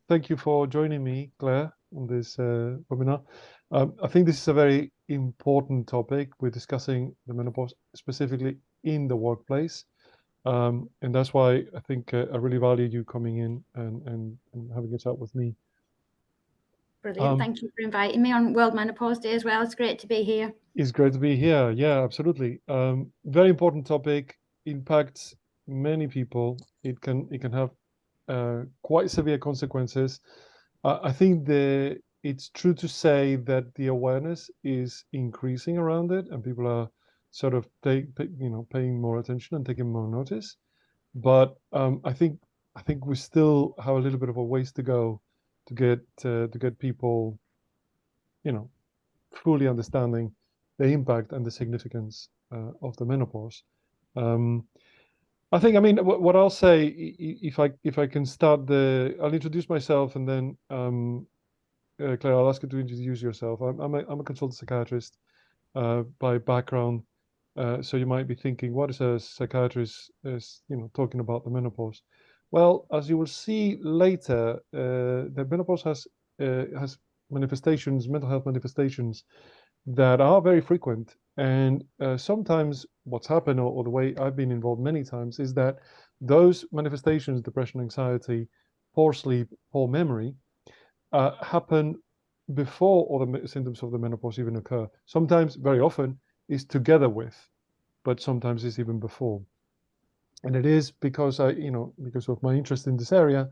Thank you for joining me, Claire, on this webinar. I think this is a very important topic. We're discussing the menopause specifically in the workplace. And that's why I think I really value you coming in and having a chat with me. Brilliant. Thank you for inviting me on World Menopause Day as well. It's great to be here. It's great to be here. Yeah, absolutely. Very important topic, impacts many people. It can have quite severe consequences. I think it's true to say that the awareness is increasing around it, and people are sort of paying more attention and taking more notice. But I think we still have a little bit of a ways to go to get people, fully understanding the impact and the significance of the menopause. I think, what I'll say, if I can start I'll introduce myself, and then Claire, I'll ask you to introduce yourself. I'm a consultant psychiatrist by background, so you might be thinking, what is a psychiatrist talking about the menopause? Well, as you will see later, the menopause has manifestations, mental health manifestations that are very frequent. And sometimes what's happened, or the way I've been involved many times, is that those manifestations, depression, anxiety, poor sleep, poor memory, happen before all the symptoms of the menopause even occur. Sometimes, very often, is together with, but sometimes it's even before. And it is because because of my interest in this area,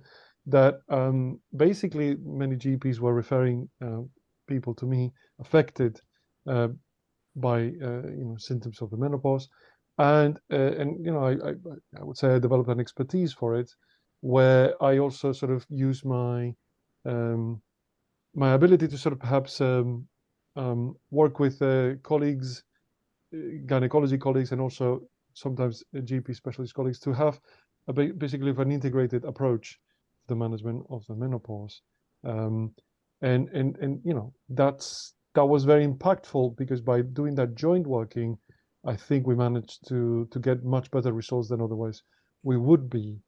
that basically many GPs were referring people to me affected by symptoms of the menopause, and I would say I developed an expertise for it, where I also sort of use my my ability to sort of perhaps work with colleagues, gynecology colleagues, and also sometimes GP specialist colleagues, to have basically an integrated approach to the management of the menopause. And that was very impactful, because by doing that joint working, I think we managed to get much better results than otherwise we would be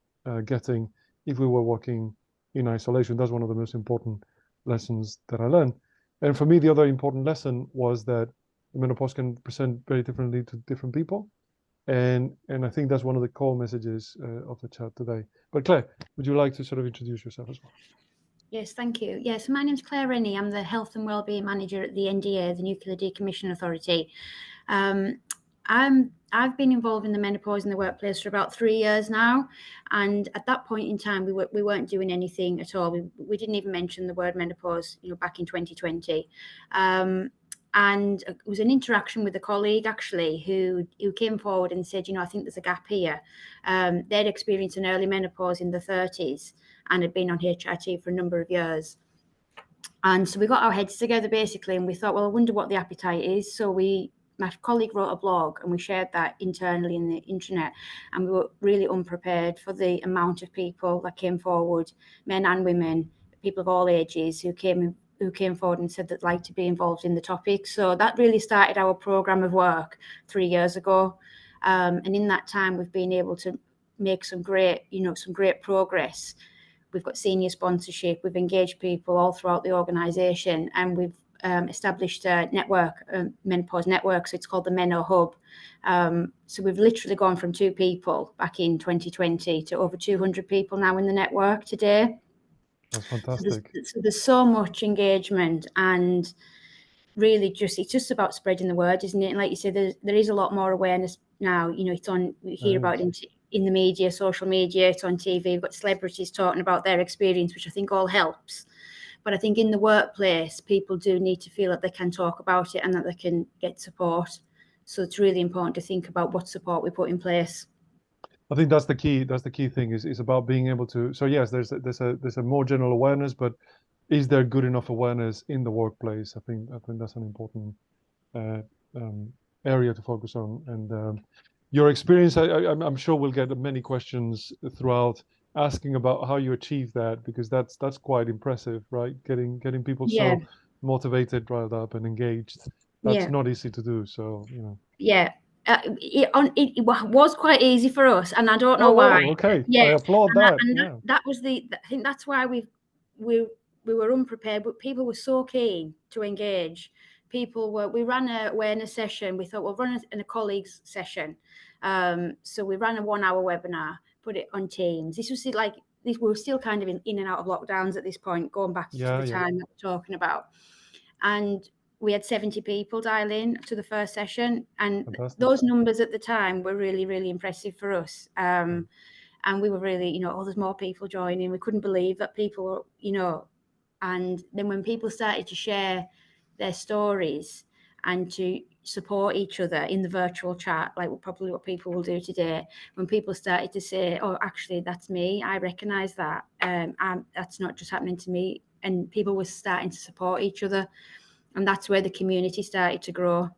getting if we were working in isolation. That's one of the most important lessons that I learned. And for me, the other important lesson was that the menopause can present very differently to different people. And I think that's one of the core messages of the chat today. But Claire, would you like to sort of introduce yourself as well? Yes, thank you. Yes, my name's Clare Rennie. I'm the Health and Wellbeing Manager at the NDA, the Nuclear Decommissioning Authority. I've been involved in the menopause in the workplace for about 3 years now, and at that point in time, we weren't doing anything at all. We didn't even mention the word menopause, back in 2020. And it was an interaction with a colleague, actually, who came forward and said, I think there's a gap here. They'd experienced an early menopause in the 30s and had been on HRT for a number of years. And so we got our heads together, basically, and we thought, well, I wonder what the appetite is. So my colleague wrote a blog, and we shared that internally in the intranet, and we were really unprepared for the amount of people that came forward, men and women, people of all ages, who came forward and said they'd like to be involved in the topic. So that really started our program of work 3 years ago. And in that time, we've been able to make some great progress. We've got senior sponsorship. We've engaged people all throughout the organisation, and we've established a network, a menopause network. So it's called the Meno Hub. So we've literally gone from 2 people back in 2020 to over 200 people now in the network today. That's fantastic. So there's so much engagement, and really it's just about spreading the word, isn't it? And like you said, there is a lot more awareness now. It's on, we hear about it in the media, social media, it's on TV. We've got celebrities talking about their experience, which I think all helps. But I think in the workplace, people do need to feel that they can talk about it and that they can get support. So it's really important to think about what support we put in place. I think that's the key. That's the key thing, is about being able to. So yes, there's a more general awareness, but is there good enough awareness in the workplace? I think that's an important area to focus on. And your experience, I'm sure we'll get many questions throughout asking about how you achieve that, because that's quite impressive, right? Getting people so motivated, riled up, and engaged. That's not easy to do. So Yeah. It was quite easy for us, and I don't know why. Okay. I applaud that. That was I think that's why we were unprepared, but people were so keen to engage. We ran an awareness session. We thought we'll run a colleagues session. So we ran a 1 hour webinar, put it on Teams. This was like, we were still kind of in and out of lockdowns at this point, going back to the time that we're talking about. And we had 70 people dial in to the first session. And Fantastic. those numbers at the time were really, really impressive for us. And we were really, there's more people joining. We couldn't believe that people, and then when people started to share their stories and to support each other in the virtual chat, like probably what people will do today, when people started to say, oh, actually, that's me, I recognize that, that's not just happening to me, and people were starting to support each other, and that's where the community started to grow.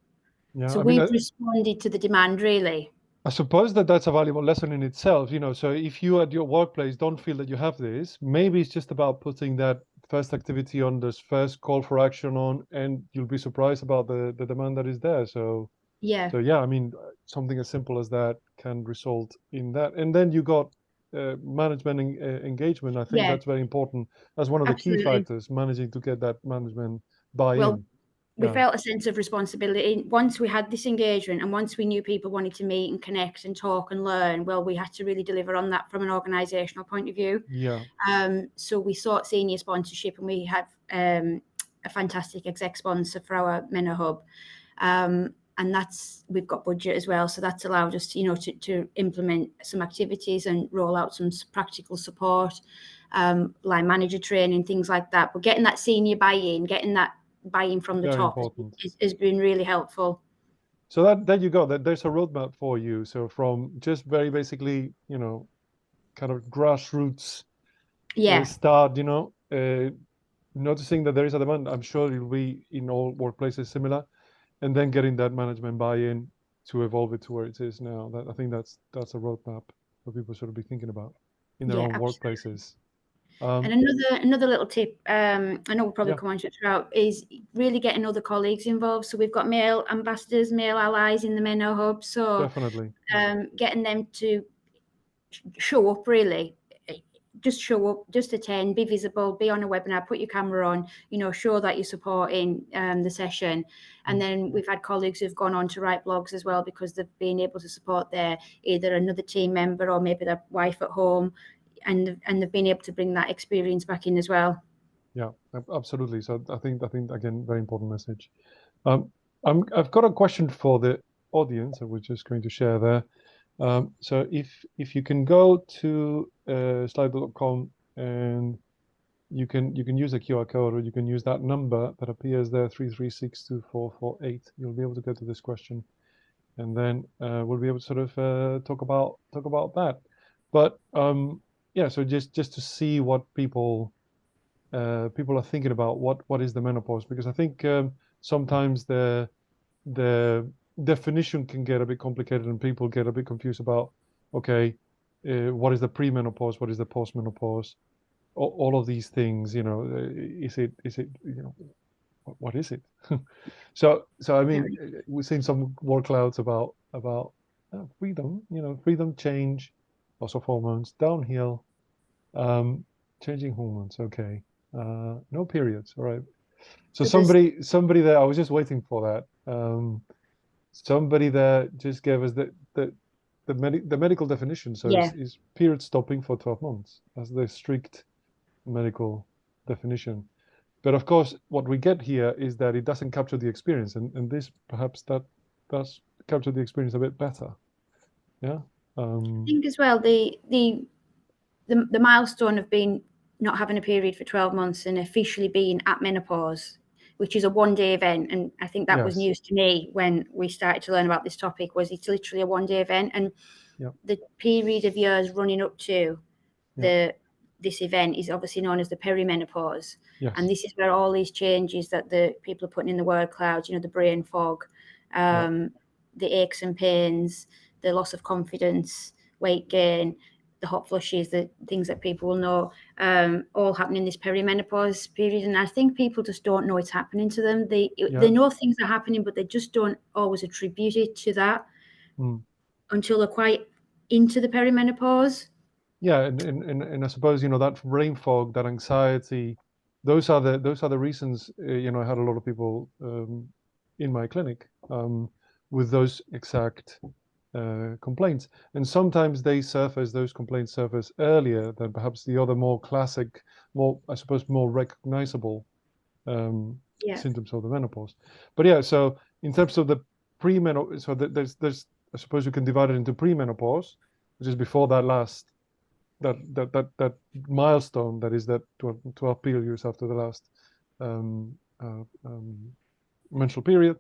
So we've responded to the demand, really. I suppose that's a valuable lesson in itself, so if you at your workplace don't feel that you have this, maybe it's just about putting that first activity on, this first call for action on, and you'll be surprised about the demand that is there. So yeah, I mean, something as simple as that can result in that. And then you got management engagement. I think that's very important as one of the key factors, managing to get that management buy-in. Well, we felt a sense of responsibility once we had this engagement, and once we knew people wanted to meet and connect and talk and learn. Well, we had to really deliver on that from an organisational point of view. So we sought senior sponsorship, and we have a fantastic exec sponsor for our Menno Hub, and we've got budget as well, so that's allowed us to implement some activities and roll out some practical support, line manager training, things like that. But getting that senior buy-in, getting that buy-in from the top has been really helpful. So that you got that there's a roadmap for you. So from just very basically, kind of grassroots start, noticing that there is a demand. I'm sure it'll be in all workplaces similar, and then getting that management buy-in to evolve it to where it is now. I think that's a roadmap for people sort of be thinking about in their own workplaces. And another little tip, I know we'll probably come on to it throughout, is really getting other colleagues involved. So we've got male ambassadors, male allies in the Menno Hub. So definitely, getting them to show up, really. Just show up, just attend, be visible, be on a webinar, put your camera on, show that you're supporting the session. And then we've had colleagues who've gone on to write blogs as well, because they've been able to support either another team member or maybe their wife at home. And they've been able to bring that experience back in as well. Yeah, absolutely. So I think again, very important message. I've got a question for the audience that we're just going to share there. So if you can go to slido.com, and you can use a QR code, or you can use that number that appears there, 3362448. You'll be able to get to this question, and then we'll be able to sort of talk about that. But yeah, so just to see what people are thinking about what is the menopause, because I think sometimes the definition can get a bit complicated, and people get a bit confused about, okay, what is the premenopause, what is the postmenopause, all of these things, is it what is it? So I mean, we've seen some word clouds about freedom, freedom, change, loss of hormones, downhill, changing hormones. Okay, no periods. All right. So somebody there, I was just waiting for that. Somebody there just gave us the medical definition. So is period stopping for 12 months as the strict medical definition. But of course, what we get here is that it doesn't capture the experience, and this perhaps that does capture the experience a bit better. Yeah. I think as well the milestone of not having a period for 12 months and officially being at menopause, which is a one-day event, and I think that was news to me when we started to learn about this topic. Was it's literally a one-day event, and the period of years running up to this event is obviously known as the perimenopause. And this is where all these changes that the people are putting in the word clouds, the brain fog, the aches and pains, the loss of confidence, weight gain, the hot flushes, the things that people will know, all happen in this perimenopause period. And I think people just don't know it's happening to them. They know things are happening, but they just don't always attribute it to that until they're quite into the perimenopause. Yeah, and I suppose, that brain fog, that anxiety, those are the reasons. I had a lot of people in my clinic with those exact complaints, and sometimes those complaints surface earlier than perhaps the other more classic, I suppose, more recognizable Yeah. symptoms of the menopause. But yeah, so in terms of the premenopause, so there's I suppose you can divide it into premenopause, which is before that last that milestone, that is that 12 periods after the last um, menstrual period,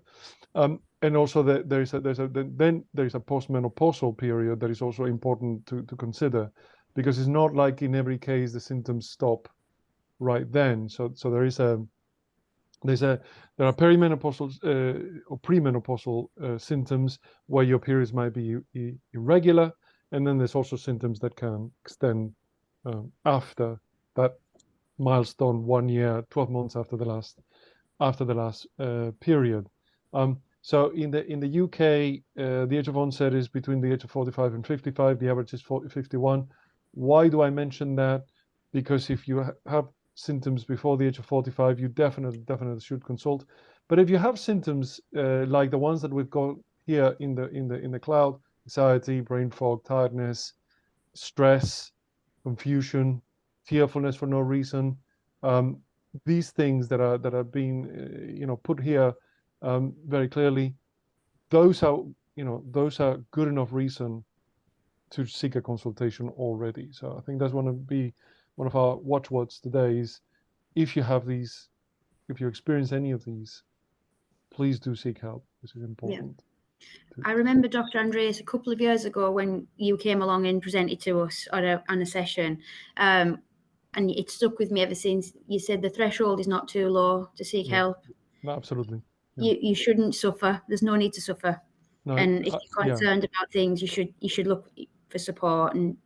and also then there is a postmenopausal period that is also important to consider, because it's not like in every case the symptoms stop right then. So there are perimenopausal or premenopausal symptoms where your periods might be irregular, and then there's also symptoms that can extend after that milestone, 1 year, 12 months after the last period. So in the UK, the age of onset is between the age of 45 and 55. The average is 51. Why do I mention that? Because if you have symptoms before the age of 45, you definitely should consult. But if you have symptoms like the ones that we've got here in the cloud, anxiety, brain fog, tiredness, stress, confusion, tearfulness for no reason, um, these things that are being put here very clearly, those are good enough reason to seek a consultation already. So I think that's going to be one of our watchwords today is, if you experience any of these, please do seek help. This is important. I remember Dr. Andreas a couple of years ago when you came along and presented to us on a session, and it stuck with me ever since. You said the threshold is not too low to seek help. No, absolutely. Yeah. You shouldn't suffer. There's no need to suffer. No, and if you're concerned about things, you should look for support. And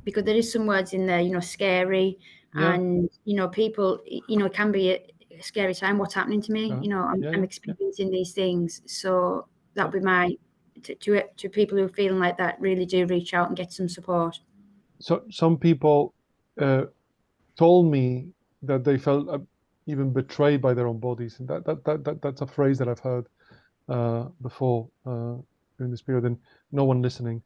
because there is some words in there, scary, and people, it can be a scary time. What's happening to me? I'm experiencing these things. So that would be my to people who are feeling like that. Really do reach out and get some support. So some people told me that they felt even betrayed by their own bodies, and that's a phrase that I've heard before during this period, and no one listening.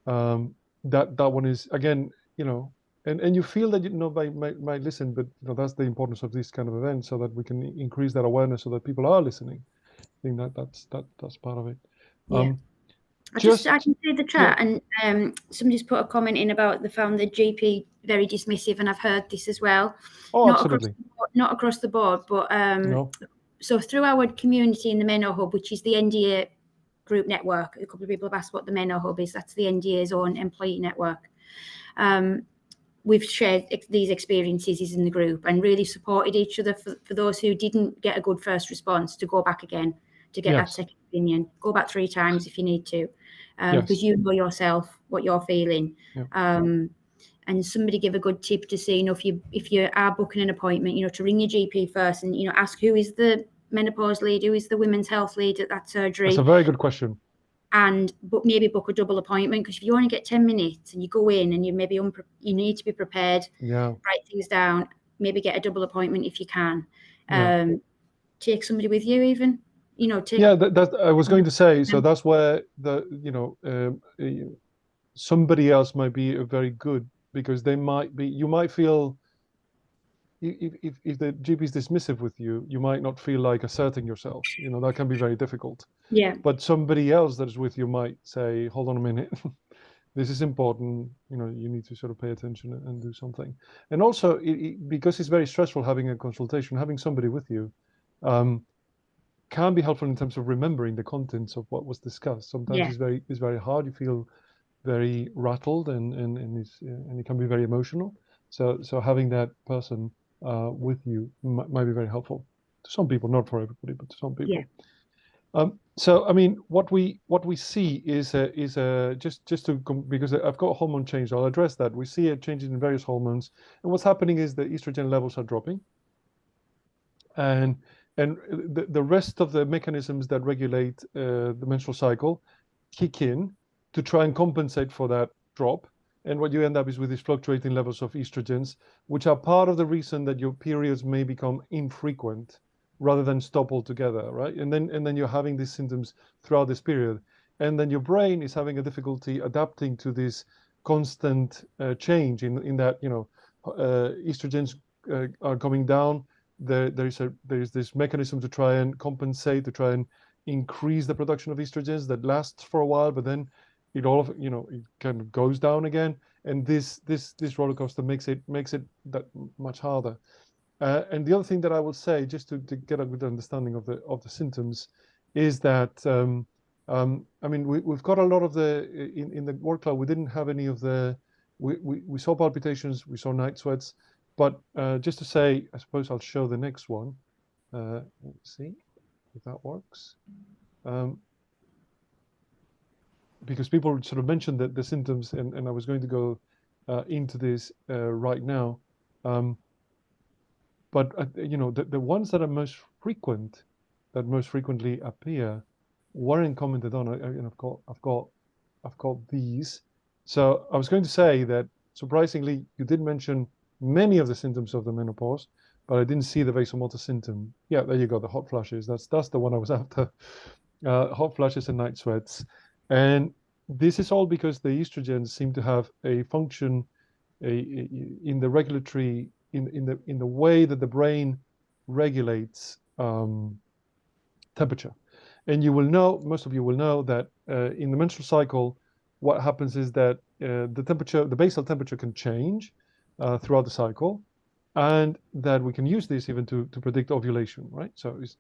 That one is, again, and you feel that might listen, but that's the importance of this kind of event, so that we can increase that awareness, so that people are listening. I think that's part of it. Yeah. I can see the chat, and somebody's put a comment in about they found the GP very dismissive, and I've heard this as well. Oh, absolutely. Not across the board, but no. So through our community in the Meno Hub, which is the NDA group network, a couple of people have asked what the Meno Hub is. That's the NDA's own employee network. We've shared these experiences in the group and really supported each other for those who didn't get a good first response to go back again to get that second opinion. Go back 3 times if you need to, because you know yourself what you're feeling. And somebody give a good tip to say, if you are booking an appointment, to ring your GP first and ask who is the menopause lead, who is the women's health lead at that surgery. That's a very good question. And maybe book a double appointment, because if you only get 10 minutes and you go in and you need to be prepared, write things down, maybe get a double appointment if you can. Take somebody with you, even. That I was going to say. So that's where somebody else might be very good, because you might feel, if the GP is dismissive with you, you might not feel like asserting yourself. That can be very difficult. Yeah. But somebody else that is with you might say, hold on a minute, this is important. You need to sort of pay attention and do something. And also, because it's very stressful having a consultation, having somebody with you can be helpful in terms of remembering the contents of what was discussed. Sometimes it's very hard. You feel very rattled, and it can be very emotional. So having that person with you might be very helpful to some people, not for everybody, but to some people. Yeah. So I mean, what we see is just to, because I've got a hormone change, I'll address that. We see a change in various hormones, and what's happening is the estrogen levels are dropping, and the rest of the mechanisms that regulate the menstrual cycle kick in to try and compensate for that drop. And what you end up is with these fluctuating levels of estrogens, which are part of the reason that your periods may become infrequent rather than stop altogether, right? And then you're having these symptoms throughout this period. And then your brain is having a difficulty adapting to this constant change in that, estrogens are coming down. There's this mechanism to try and compensate, to try and increase the production of estrogens that lasts for a while, but then it it kind of goes down again, and this roller coaster makes it that much harder. And the other thing that I will say, just to get a good understanding of the symptoms, is that I mean we've got a lot of the in the workload. We didn't have any of the we saw palpitations, we saw night sweats, but just to say, I suppose I'll show the next one. Let's see if that works. Because people sort of mentioned the symptoms, and I was going to go into this right now. But the ones that are most frequent, that most frequently appear, weren't commented on. I've got these. So I was going to say that surprisingly, you did mention many of the symptoms of the menopause, but I didn't see the vasomotor symptom. Yeah, there you go, the hot flashes. That's the one I was after. Hot flashes and night sweats. And this is all because the estrogens seem to have a function in the regulatory, in the way that the brain regulates temperature. And you will know, most of you will know that in the menstrual cycle, what happens is that the basal temperature can change throughout the cycle, and that we can use this even to predict ovulation, right? So it's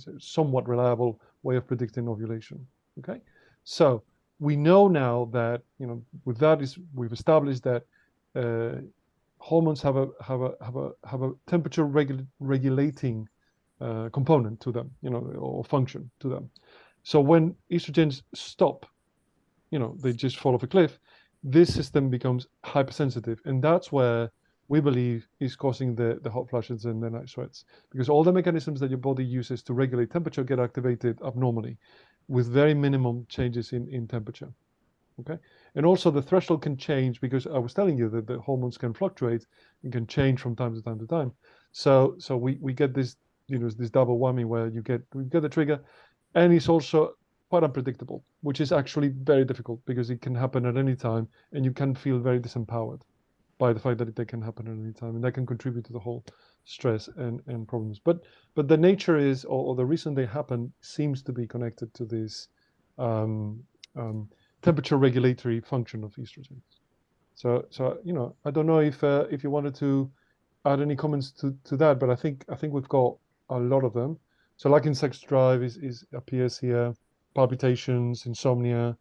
a somewhat reliable way of predicting ovulation. Okay, so we know now that with that we've established that hormones have a temperature regulating component to them, or function to them. So when estrogens stop, they just fall off a cliff. This system becomes hypersensitive, and that's where we believe is causing the hot flashes and the night sweats, because all the mechanisms that your body uses to regulate temperature get activated abnormally with very minimum changes in temperature. Okay, and also the threshold can change, because I was telling you that the hormones can fluctuate and can change from time to time to time. So we get this this double whammy where we get the trigger, and it's also quite unpredictable, which is actually very difficult because it can happen at any time, and you can feel very disempowered by the fact that they can happen at any time, and that can contribute to the whole stress and problems. But the nature is, or the reason they happen seems to be connected to this temperature regulatory function of estrogens. So I don't know if you wanted to add any comments to that, but I think we've got a lot of them. So like in sex drive appears here, palpitations, insomnia,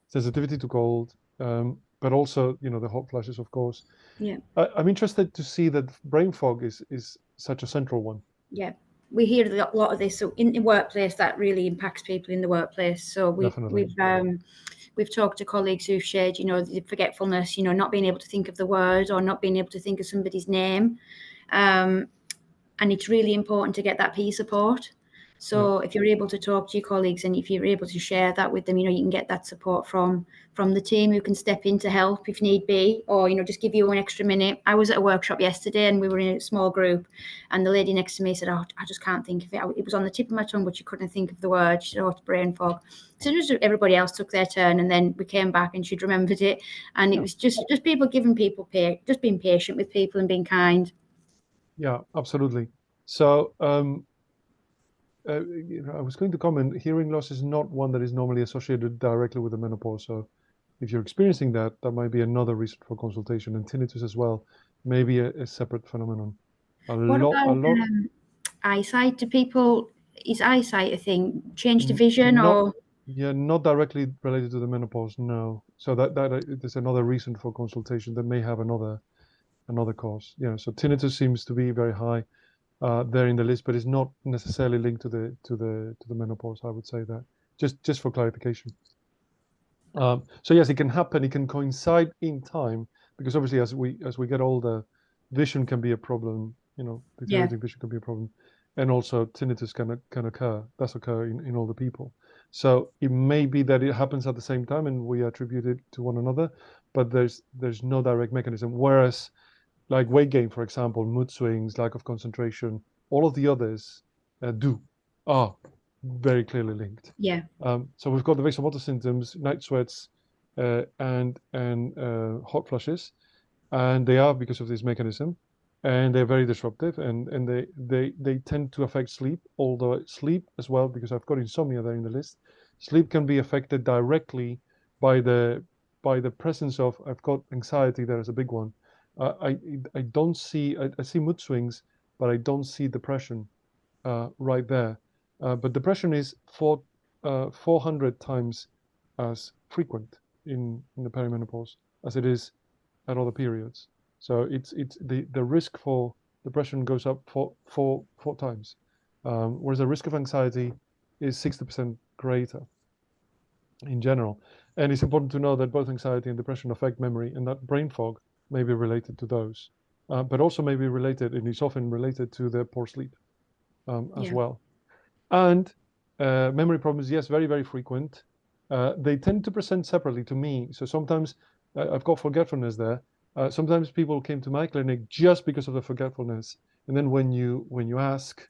sensitivity to cold, but also the hot flashes, of course. Yeah. I'm interested to see that brain fog is such a central one. Yeah, we hear a lot of this. So in the workplace, that really impacts people in the workplace. So we've talked to colleagues who've shared, the forgetfulness, not being able to think of the word or not being able to think of somebody's name. And it's really important to get that peer support. So if you're able to talk to your colleagues, and if you're able to share that with them, you can get that support from the team, who can step in to help if need be, or just give you an extra minute. I was at a workshop yesterday, and we were in a small group, and the lady next to me said, "Oh, I just can't think of it. It was on the tip of my tongue, but she couldn't think of the word." She said, "Oh, it's brain fog." So just everybody else took their turn, and then we came back, and she'd remembered it. And it was just people giving people just being patient with people and being kind. Yeah, absolutely. So I was going to comment, hearing loss is not one that is normally associated directly with the menopause. So if you're experiencing that, that might be another reason for consultation. And tinnitus as well, maybe a separate phenomenon. What about eyesight? Is eyesight a thing? Change to vision not or? Yeah, not directly related to the menopause, no. So that is another reason for consultation that may have another cause. Yeah, so tinnitus seems to be very high there in the list, but it's not necessarily linked to the menopause. I would say that just for clarification. So yes, it can happen. It can coincide in time, because obviously as we get older, vision can be a problem. Deteriorating vision can be a problem, and also tinnitus can occur. Does occur in older people. So it may be that it happens at the same time, and we attribute it to one another. but there's no direct mechanism. Whereas like weight gain, for example, mood swings, lack of concentration, all of the others are very clearly linked. Yeah. So we've got the vasomotor symptoms, night sweats, and hot flushes, and they are because of this mechanism, and they're very disruptive, and they tend to affect sleep. Although sleep as well, because I've got insomnia there in the list, sleep can be affected directly by the presence of, I've got anxiety there as a big one. I don't see, I see mood swings, but I don't see depression right there. But depression is 400 times as frequent in the perimenopause as it is at other periods. So it's the risk for depression goes up four times, whereas the risk of anxiety is 60% greater in general. And it's important to know that both anxiety and depression affect memory, and that brain fog may be related to those, but also may be related, and is often related to the poor sleep as well. And memory problems, yes, very, very frequent. They tend to present separately to me. So sometimes I've got forgetfulness there. Sometimes people came to my clinic just because of the forgetfulness. And then when you ask,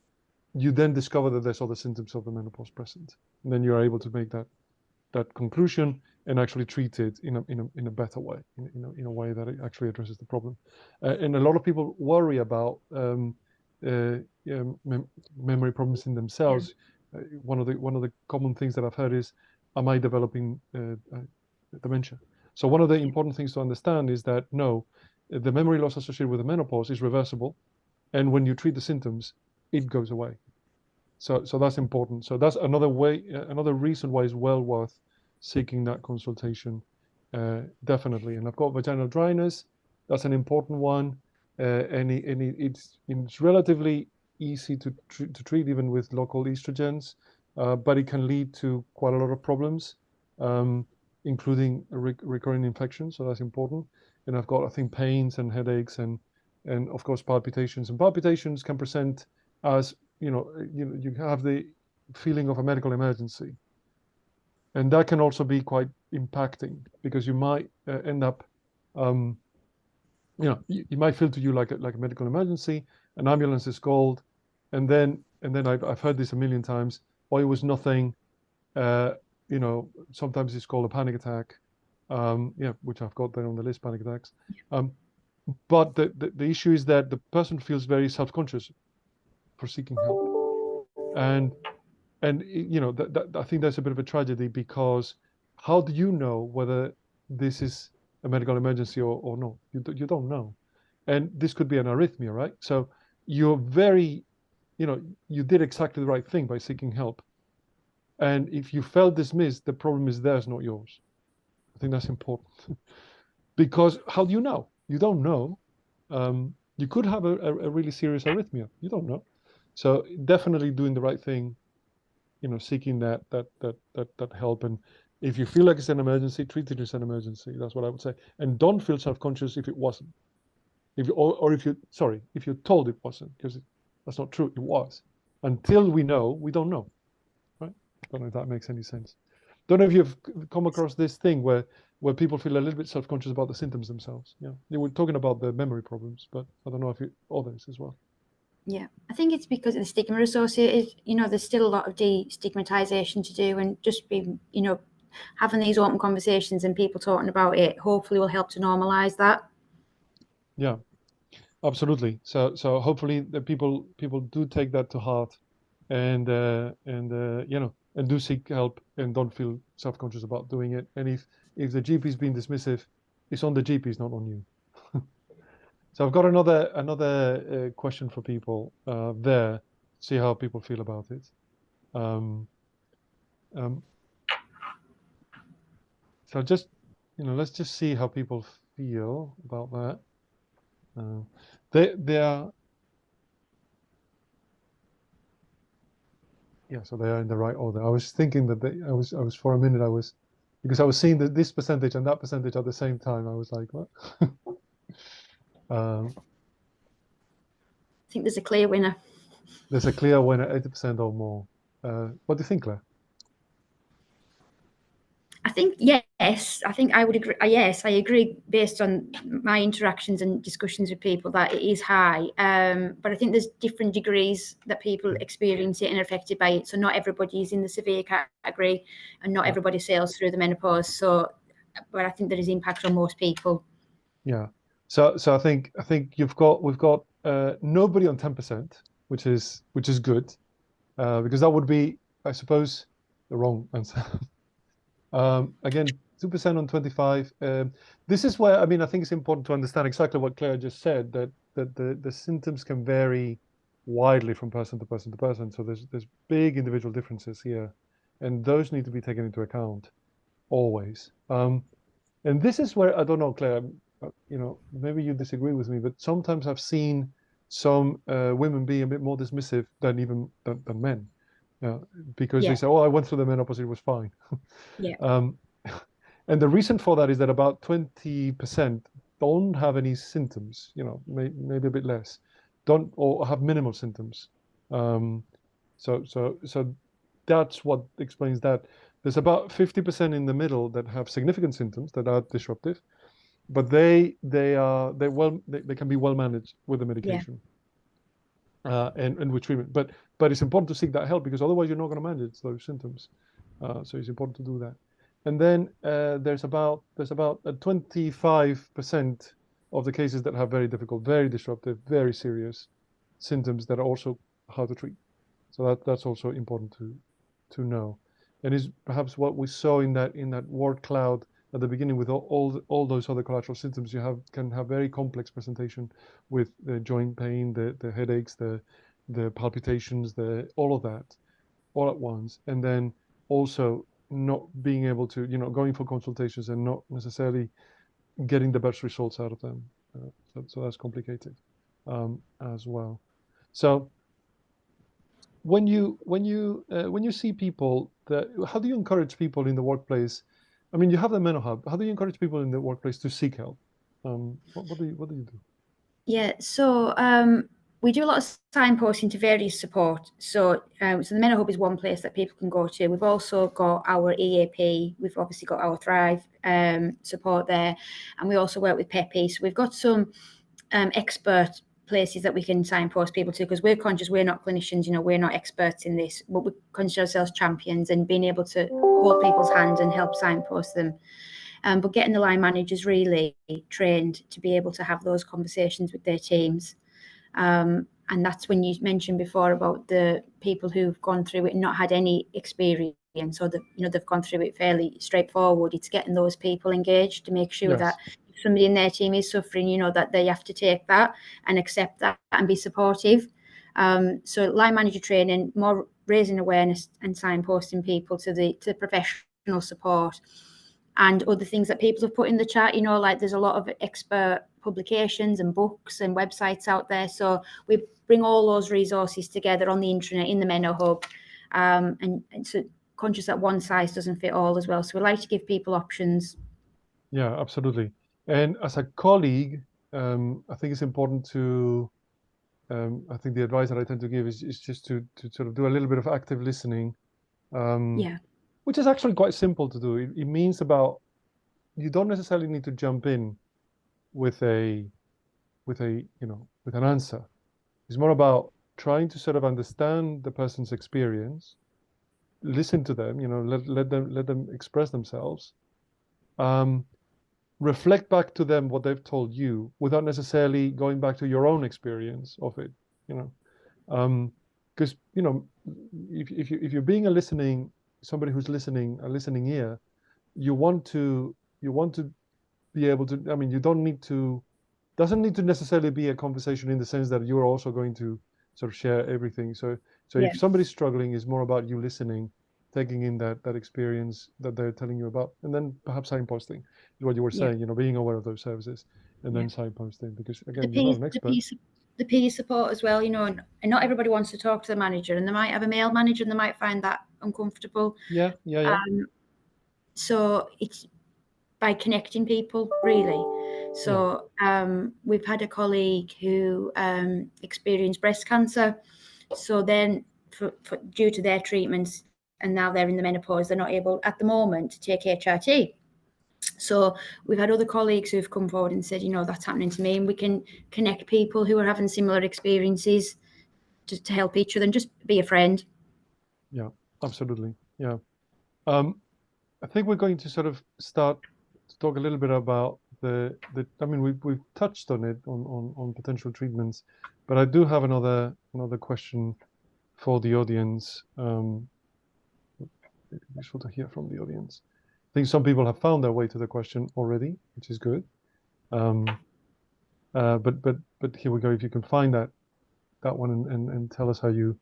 you then discover that there's other symptoms of the menopause present. And then you're able to make that conclusion and actually treat it in a better way, in a way that it actually addresses the problem. And a lot of people worry about memory problems in themselves. One of the common things that I've heard is, am I developing dementia? So one of the important things to understand is that no, the memory loss associated with the menopause is reversible, and when you treat the symptoms, it goes away. So that's important. So that's another way, another reason why it's well worth seeking that consultation, definitely. And I've got vaginal dryness. That's an important one, and it's relatively easy to treat even with local estrogens, but it can lead to quite a lot of problems, including recurring infections. So that's important. And I've got, I think, pains and headaches and of course palpitations. And palpitations can present as you have the feeling of a medical emergency, and that can also be quite impacting because you might end up, you might feel to you like a medical emergency. An ambulance is called, and then I've heard this a million times. Oh, it was nothing. Sometimes it's called a panic attack. Which I've got there on the list, panic attacks. But the issue is that the person feels very self-conscious for seeking help, and I think that's a bit of a tragedy, because how do you know whether this is a medical emergency or not? You don't know, and this could be an arrhythmia, right? So you're very, you did exactly the right thing by seeking help, and if you felt dismissed, the problem is theirs, not yours. I think that's important. Because how do you know? You don't know. You could have a really serious arrhythmia. You don't know. So definitely doing the right thing, seeking that help. And if you feel like it's an emergency, treat it as an emergency. That's what I would say. And don't feel self-conscious if it wasn't. If you're told it wasn't, because that's not true. It was. Until we know, we don't know. Right? I don't know if that makes any sense. Don't know if you've come across this thing where people feel a little bit self-conscious about the symptoms themselves. Yeah, they were talking about the memory problems, but I don't know if others as well. Yeah, I think it's because of the stigma associated. There's still a lot of destigmatization to do, and just be, having these open conversations and people talking about it hopefully will help to normalize that. Yeah, absolutely. So hopefully the people do take that to heart, and do seek help and don't feel self-conscious about doing it. And if the GP is being dismissive, it's on the GP, not on you. So I've got another question for people there. See how people feel about it. So just let's just see how people feel about that. They are. Yeah, so they are in the right order. I was thinking that I was for a minute, because I was seeing this percentage and that percentage at the same time. I was like, what? I think there's a clear winner. There's a clear winner, 80% or more. What do you think, Claire? I think yes. I think I would agree. Yes, I agree based on my interactions and discussions with people that it is high. But I think there's different degrees that people experience it and are affected by it. So not everybody is in the severe category, and not everybody sails through the menopause. So, but I think there is impact on most people. Yeah. So I think we've got nobody on 10%, which is good, because that would be, I suppose, the wrong answer. Again, 2% on 25. This is where, I mean, I think it's important to understand exactly what Claire just said, that the symptoms can vary widely from person to person to person. So there's big individual differences here, and those need to be taken into account always. And this is where, I don't know, Claire, maybe you disagree with me, but sometimes I've seen some women be a bit more dismissive than even than men, because they say, "Oh, I went through the menopause, it was fine." Yeah. And the reason for that is that about 20% don't have any symptoms, maybe a bit less, don't or have minimal symptoms. So that's what explains that. There's about 50% in the middle that have significant symptoms that are disruptive, but they can be well managed with the medication. And with treatment. But it's important to seek that help, because otherwise you're not going to manage those symptoms. So it's important to do that. And then there's about 25% of the cases that have very difficult, very disruptive, very serious symptoms that are also hard to treat. So that's also important to know. And is perhaps what we saw in that word cloud at the beginning, with all those other collateral symptoms. Can have very complex presentation with the joint pain, the headaches, the palpitations, all of that all at once, and then also not being able to, going for consultations and not necessarily getting the best results out of them. So that's complicated as well. So when you see people how do you encourage people in the workplace? I mean, you have the Menno Hub. How do you encourage people in the workplace to seek help? What do you do? Yeah, so we do a lot of signposting to various support. So the Menno Hub is one place that people can go to. We've also got our EAP. We've obviously got our Thrive support there, and we also work with PEPI. So we've got some expert places that we can signpost people to, because we're conscious we're not clinicians, we're not experts in this, but we consider ourselves champions and being able to hold people's hands and help signpost them. But getting the line managers really trained to be able to have those conversations with their teams. And that's when you mentioned before about the people who've gone through it and not had any experience, or they've gone through it fairly straightforward. It's getting those people engaged to make sure that if somebody in their team is suffering, that they have to take that and accept that and be supportive. So line manager training, more raising awareness and signposting people to the professional support. And other things that people have put in the chat, like there's a lot of expert publications and books and websites out there. So we bring all those resources together on the intranet in the Menno Hub, and so conscious that one size doesn't fit all as well. So we like to give people options. Yeah, absolutely. And as a colleague, I think it's important to, I think the advice that I tend to give is just to sort of do a little bit of active listening. Which is actually quite simple to do. It means you don't necessarily need to jump in with an answer. It's more about trying to sort of understand the person's experience, listen to them, let them express themselves, reflect back to them what they've told you without necessarily going back to your own experience of it, because if you're being somebody who's listening, a listening ear, you want to be able to, I mean, doesn't need to necessarily be a conversation in the sense that you're also going to sort of share everything. So if somebody's struggling, it's more about you listening, taking in that experience that they're telling you about, and then perhaps signposting is what you were saying, being aware of those services, and then signposting, because again, you're not an expert. The peer support as well, and not everybody wants to talk to the manager, and they might have a male manager and they might find that uncomfortable. Yeah. So it's by connecting people, really. So we've had a colleague who experienced breast cancer. So then due to their treatments, and now they're in the menopause, they're not able at the moment to take HRT. So we've had other colleagues who've come forward and said, that's happening to me, and we can connect people who are having similar experiences to help each other and just be a friend. Yeah, absolutely. Yeah. I think we're going to sort of start to talk a little bit about I mean, we've touched on it on potential treatments, but I do have another question for the audience. It'd be useful to hear from the audience. I think some people have found their way to the question already, which is good. But here we go. If you can find that one and tell us how you.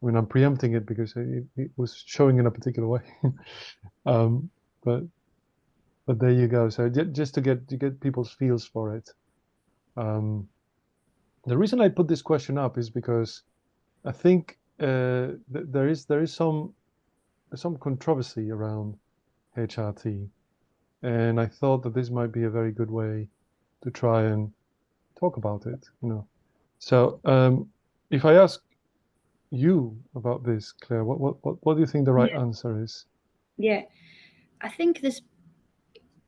I mean, I'm preempting it because it was showing in a particular way. But there you go. So just to get people's feels for it. The reason I put this question up is because I think there is some controversy around HRT, and I thought that this might be a very good way to try and talk about it. So if I ask you about this, Claire, what do you think the right answer is? Yeah, I think this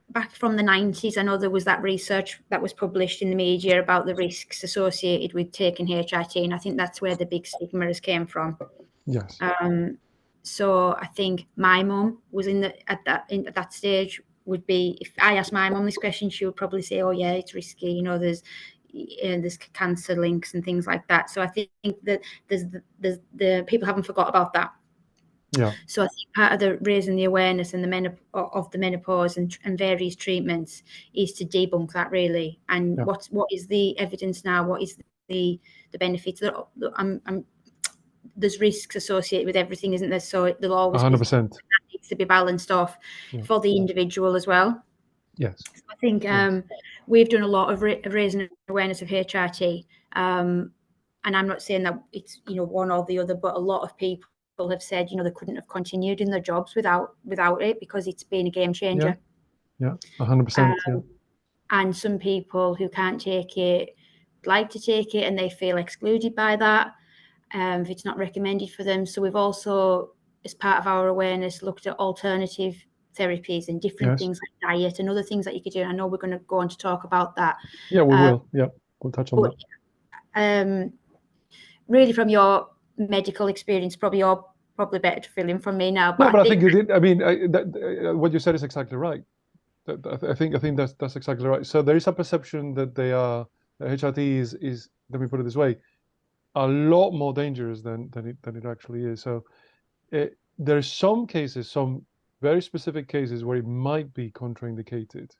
back from the 90s, I know there was that research that was published in the media about the risks associated with taking HRT, and I think that's where the big stigma has came from. Yes. So I think my mum was at that stage. Would be, if I asked my mum this question, she would probably say, "Oh yeah, it's risky. There's cancer links and things like that." So I think that there's the people haven't forgot about that. Yeah. So I think part of the raising the awareness and of the menopause and various treatments is to debunk that, really. And what is the evidence now? What is the benefits? There's risks associated with everything, isn't there? So there'll always 100%. That needs to be balanced off for the individual as well. Yes. So I think we've done a lot of raising awareness of HRT, and I'm not saying that it's one or the other, but a lot of people have said they couldn't have continued in their jobs without it, because it's been a game changer. Yeah, 100%. And some people who can't take it like to take it, and they feel excluded by that if it's not recommended for them. So we've also, as part of our awareness, looked at alternative therapies and different things like diet and other things that you could do. And I know we're going to go on to talk about that. Yeah, we will. Yeah, we'll touch on that. Really, from your medical experience, you're probably better to fill in from me now. But I think you did. I mean, what you said is exactly right. I think that's exactly right. So there is a perception that HRT is, let me put it this way, a lot more dangerous than it actually is. So there are some cases, some very specific cases where it might be contraindicated.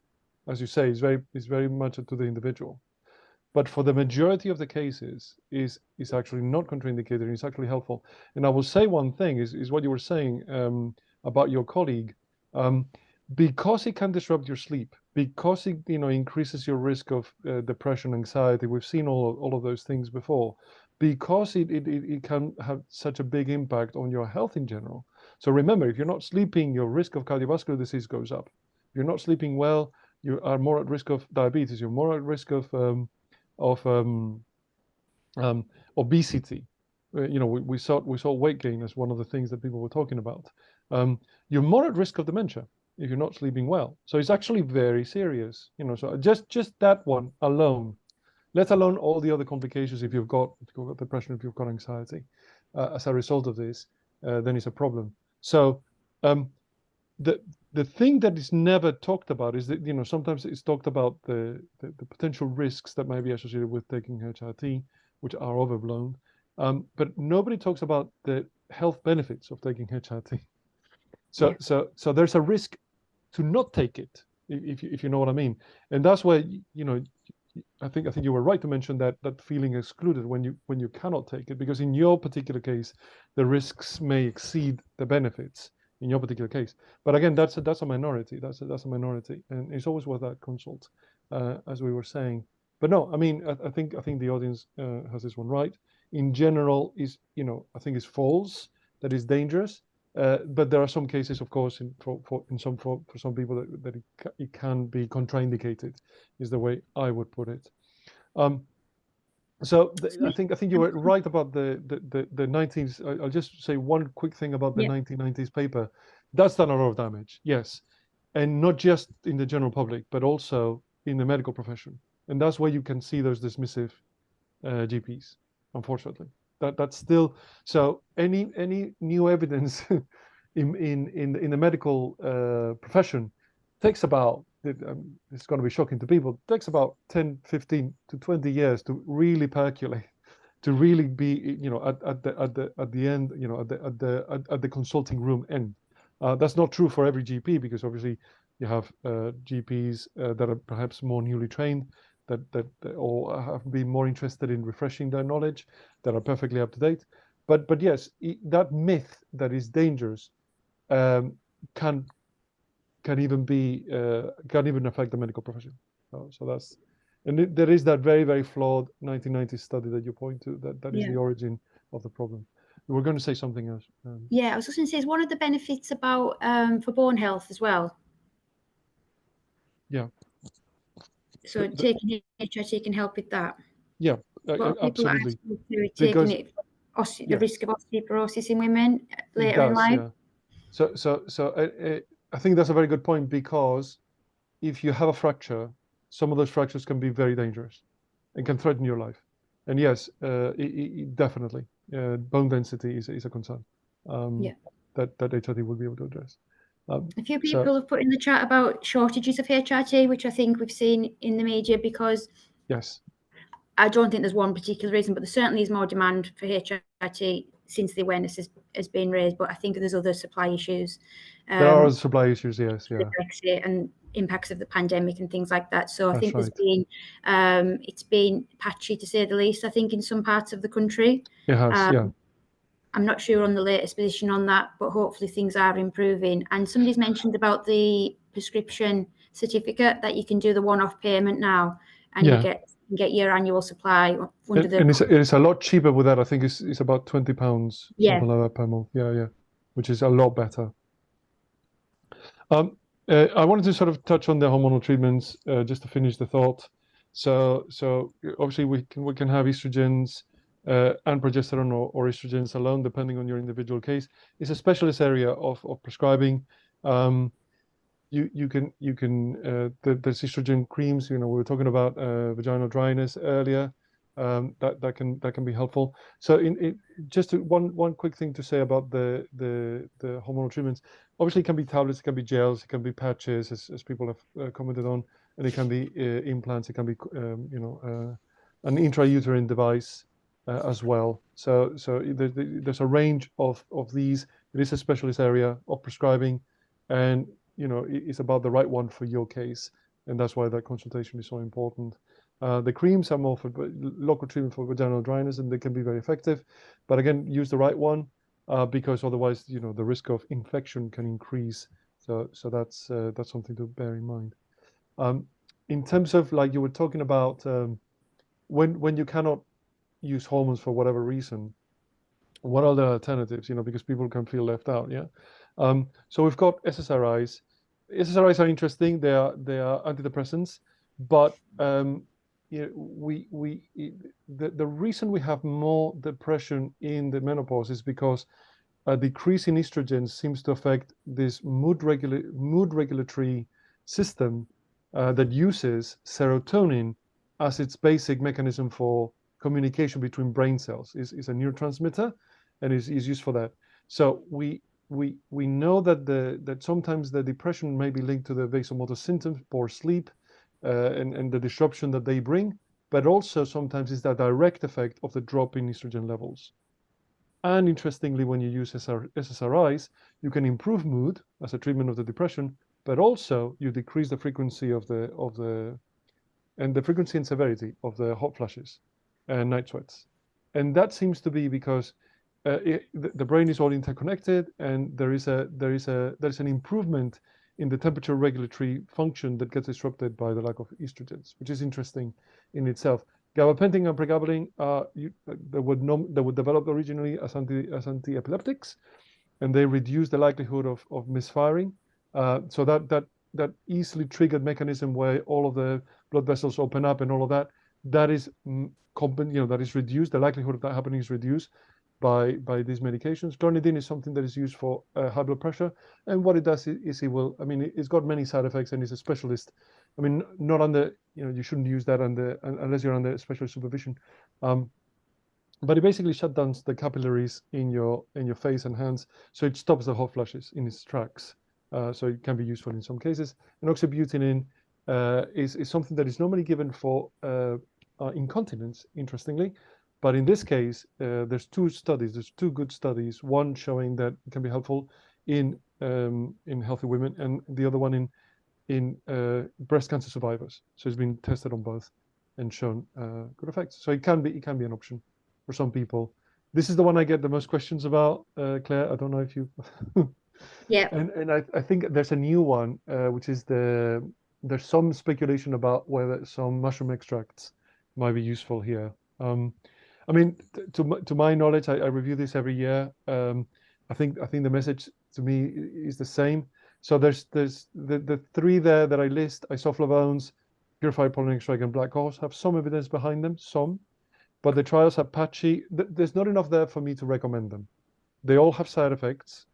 As you say, it's very much up to the individual. But for the majority of the cases, is actually not contraindicated, and it's actually helpful. And I will say one thing is what you were saying about your colleague, because it can disrupt your sleep, because it increases your risk of depression, anxiety. We've seen all of those things before, because it can have such a big impact on your health in general. So remember, if you're not sleeping, your risk of cardiovascular disease goes up. If you're not sleeping well, you are more at risk of diabetes. You're more at risk of obesity. We saw weight gain as one of the things that people were talking about. You're more at risk of dementia if you're not sleeping well. So it's actually very serious. So just that one alone, let alone all the other complications. If you've got depression, if you've got anxiety, as a result of this, then it's a problem. So the thing that is never talked about is that sometimes it's talked about the potential risks that might be associated with taking HRT, which are overblown, but nobody talks about the health benefits of taking HRT. So there's a risk to not take it, if you know what I mean, and that's why I think you were right to mention that feeling excluded when you cannot take it, because in your particular case the risks may exceed the benefits in your particular case. But again, that's a minority. That's a minority, and it's always worth that consult, as we were saying. But no, I mean, I think the audience has this one right. In general, I think it's false that is dangerous. But there are some cases, of course, for some people that it can be contraindicated, is the way I would put it. So I think you were right about the 19s. I'll just say one quick thing about the Yeah. 1990s paper. That's done a lot of damage, yes, and not just in the general public, but also in the medical profession. And that's where you can see those dismissive GPs, unfortunately. That's still so. Any new evidence in the medical profession takes about, it's going to be shocking to people, takes about 10, 15 to 20 years to really percolate, to really be, at the end, at the consulting room end. That's not true for every GP, because obviously you have GPs that are perhaps more newly trained, that or have been more interested in refreshing their knowledge, that are perfectly up to date. But yes, that myth that is dangerous um, can can even affect the medical profession. So that's, and there is that very, very flawed 1990 study that you point to, that is Yeah. the origin of the problem. We're going to say something else. Yeah, I was just going to say, is one of the benefits about for bone health as well. Yeah. So taking HRT can help with that. Yeah, A lot of people are absolutely. actually taking Because it for the yes, risk of osteoporosis in women it later in does. life. Yeah. So I think that's a very good point, because if you have a fracture, some of those fractures can be very dangerous and can threaten your life. And yes, definitely, bone density is a concern Yeah. that HRT will be able to address. A few So people have put in the chat about shortages of HRT, which I think we've seen in the media, because yes, I don't think there's one particular reason, but there certainly is more demand for HRT since the awareness has been raised. But I think there's other supply issues, there are supply issues. Yes, the yeah, Brexit and impacts of the pandemic and things like that. So I that's think right. it's been patchy, to say the least, I think, in some parts of the country. It has, yeah. I'm not sure on the latest position on that, but hopefully things are improving. And somebody's mentioned about the prescription certificate, that you can do the one-off payment now, and you Yeah. get your annual supply under And the. it's a lot cheaper with that. I think it's about £20, Yeah. something like that, per month. Yeah, which is a lot better. I wanted to sort of touch on the hormonal treatments just to finish the thought. So obviously we can have estrogens and progesterone, or estrogens alone, depending on your individual case. It's a specialist area of prescribing. There's estrogen creams. We were talking about vaginal dryness earlier. That can be helpful. So just one quick thing to say about the hormonal treatments. Obviously, it can be tablets, it can be gels, it can be patches, as people have commented on, and it can be implants. It can be an intrauterine device as well. So there's a range of these. It is a specialist area of prescribing, and it's about the right one for your case, and that's why that consultation is so important. The creams are more for local treatment for vaginal dryness, and they can be very effective. But again, use the right one, because otherwise, the risk of infection can increase. So that's something to bear in mind. In terms of, like you were talking about, when you cannot use hormones for whatever reason, what are the alternatives? Because people can feel left out. Yeah. So we've got SSRIs. SSRIs are interesting. They are antidepressants, but the reason we have more depression in the menopause is because a decrease in estrogen seems to affect this mood regulatory system that uses serotonin as its basic mechanism for communication between brain cells. Is a neurotransmitter, and is used for that. So we know that sometimes the depression may be linked to the vasomotor symptoms, poor sleep, and the disruption that they bring, but also sometimes it's the direct effect of the drop in estrogen levels. And interestingly, when you use SSRIs, you can improve mood as a treatment of the depression, but also you decrease the frequency of the frequency and severity of the hot flashes and night sweats. And that seems to be because the brain is all interconnected, and there's an improvement in the temperature regulatory function that gets disrupted by the lack of estrogens, which is interesting in itself. Gabapentin and pregabalin they were developed originally as anti-epileptics, and they reduce the likelihood of misfiring. So that easily triggered mechanism where all of the blood vessels open up and all of that that is that is reduced. The likelihood of that happening is reduced by these medications. Clonidine is something that is used for high blood pressure, and what it does is it's got many side effects, and it's a specialist. I mean, not under, you shouldn't use that unless you're under specialist supervision. But it basically shuts down the capillaries in your face and hands, so it stops the hot flushes in its tracks. So it can be useful in some cases. And oxybutynin is something that is normally given for incontinence, interestingly. But in this case, there's two good studies. One showing that it can be helpful in healthy women, and the other one in breast cancer survivors. So it's been tested on both and shown good effects. So it can be an option for some people. This is the one I get the most questions about, Claire. I don't know if you. Yeah. And I think there's a new one, which is there's some speculation about whether some mushroom extracts might be useful here. I mean, to my knowledge, I review this every year. I think the message to me is the same. So there's the three there that I list: isoflavones, purified pollen extract, and black horse have some evidence behind them, but the trials are patchy. There's not enough there for me to recommend them. They all have side effects.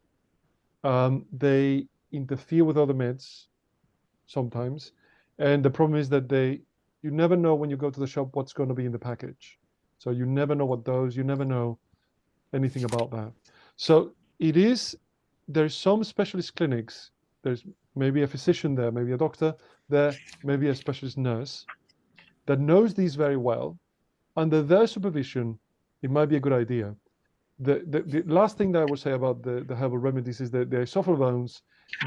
They interfere with other meds sometimes, and the problem is that you never know when you go to the shop what's going to be in the package. So you never know what you never know anything about that. So there's some specialist clinics. There's maybe a physician there, maybe a doctor there, maybe a specialist nurse that knows these very well. Under their supervision, it might be a good idea. The last thing that I would say about the herbal remedies is that the isoflavones,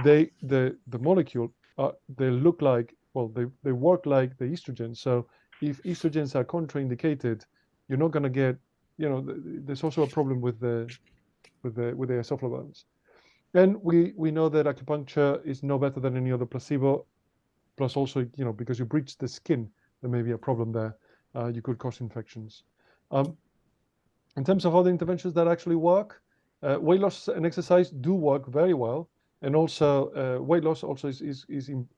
the molecule, they look like, well, they work like the estrogen. So if estrogens are contraindicated, you're not going to get, there's also a problem with the isoflavones. And we know that acupuncture is no better than any other placebo. Plus also, because you breach the skin, there may be a problem there. You could cause infections. In terms of other interventions that actually work, weight loss and exercise do work very well. And also weight loss also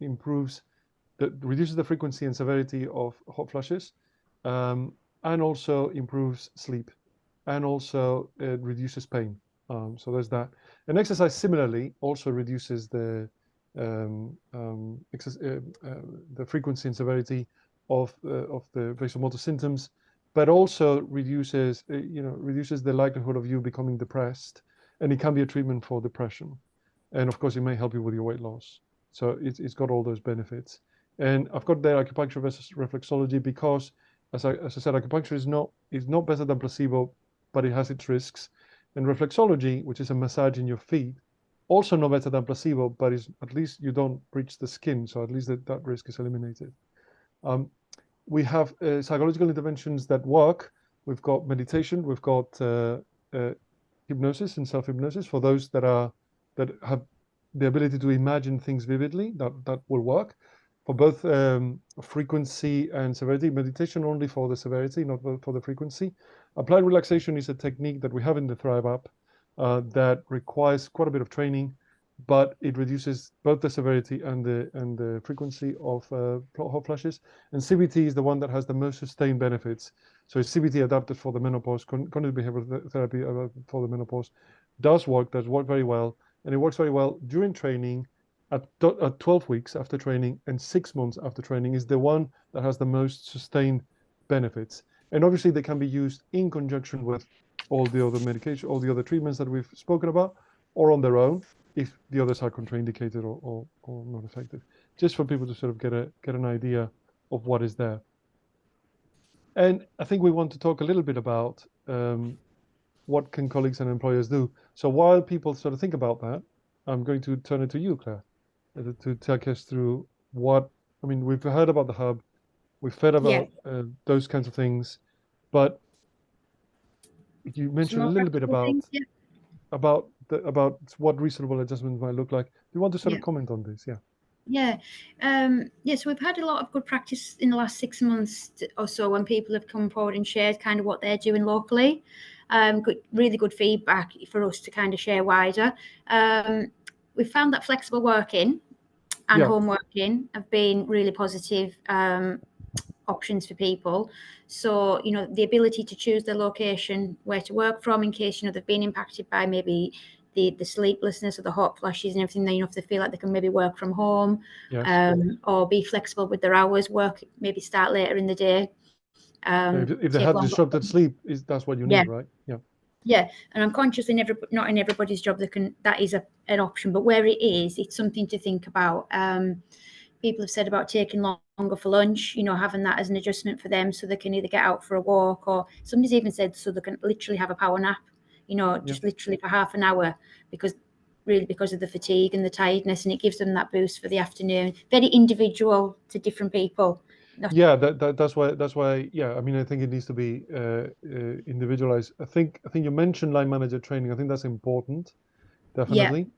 improves, reduces the frequency and severity of hot flushes, and also improves sleep, and also it reduces pain. So there's that. And exercise similarly also reduces the frequency and severity of the vasomotor symptoms, but also reduces the likelihood of you becoming depressed, and it can be a treatment for depression. And of course, it may help you with your weight loss. So it's got all those benefits. And I've got there acupuncture versus reflexology because, as I said, acupuncture is not better than placebo, but it has its risks. And reflexology, which is a massage in your feet, also no better than placebo, but at least you don't breach the skin, so at least that risk is eliminated. We have psychological interventions that work. We've got meditation. We've got hypnosis and self-hypnosis for those that have the ability to imagine things vividly. That will work for both frequency and severity. Meditation only for the severity, not for the frequency. Applied relaxation is a technique that we have in the Thrive app that requires quite a bit of training, but it reduces both the severity and the frequency of hot flushes. And CBT is the one that has the most sustained benefits. So it's CBT adapted for the menopause, cognitive behavioral therapy for the menopause, does work very well, and it works very well during training. At 12 weeks after training and 6 months after training is the one that has the most sustained benefits. And obviously they can be used in conjunction with all the other medication, all the other treatments that we've spoken about, or on their own if the others are contraindicated or not effective, just for people to sort of get an idea of what is there. And I think we want to talk a little bit about what can colleagues and employers do. So while people sort of think about that, I'm going to turn it to you, Claire, to take us through we've heard about the hub, we've heard about those kinds of things, but you mentioned a little bit about what reasonable adjustments might look like. Do you want to sort of comment on this? So we've had a lot of good practice in the last 6 months or so when people have come forward and shared kind of what they're doing locally. Really good feedback for us to kind of share wider. We found that flexible working and home working have been really positive options for people. So, the ability to choose the location where to work from in case, they've been impacted by maybe the sleeplessness or the hot flashes and everything, if they feel like they can maybe work from home, Yes. or be flexible with their hours, work, maybe start later in the day. If they Take have longer. disrupted sleep, that's what you Yeah. need, right? Yeah. Yeah, and I'm conscious not in everybody's job that is an option, but where it is, it's something to think about. People have said about taking longer for lunch, having that as an adjustment for them, so they can either get out for a walk, or somebody's even said so they can literally have a power nap, just literally for half an hour, because of the fatigue and the tiredness, and it gives them that boost for the afternoon. Very individual to different people. Yeah, that's why. Yeah, I mean, I think it needs to be individualized. I think you mentioned line manager training. I think that's important, definitely.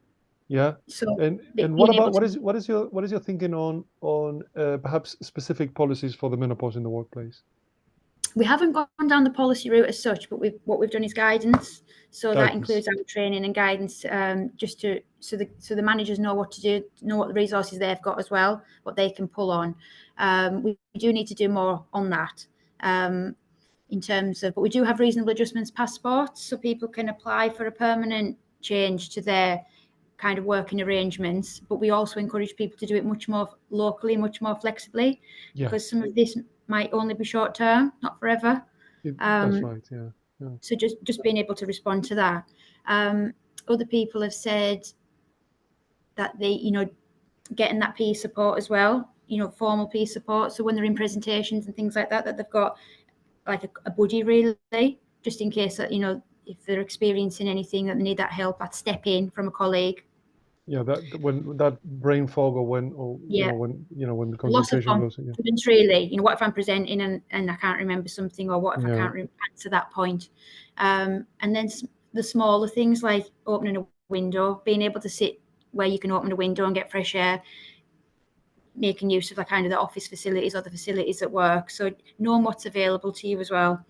Yeah. So And what being able about to, what is your thinking on perhaps specific policies for the menopause in the workplace? we haven't gone down the policy route as such, but what we've done is guidance. So that Guidance. includes our training and guidance, just so the managers know what to do, know what the resources they've got as well, what they can pull on. We do need to do more on that, in terms of, but we do have reasonable adjustments passports, so people can apply for a permanent change to their kind of working arrangements. But we also encourage people to do it much more locally, much more flexibly, Yeah. because some of this might only be short term, not forever. That's right. Yeah. So just being able to respond to that. Other people have said that they, getting that peer support as well, formal peer support. So when they're in presentations and things like that, that they've got like a buddy really, just in case that, if they're experiencing anything that they need that help, that step in from a colleague. Yeah, that when that brain fog, or when the Loss of concentration goes. Yeah. confidence really, what if I'm presenting and I can't remember something, or what if I can't answer that point. And then the smaller things like opening a window, being able to sit where you can open a window and get fresh air, making use of the office facilities or the facilities at work. So knowing what's available to you as well.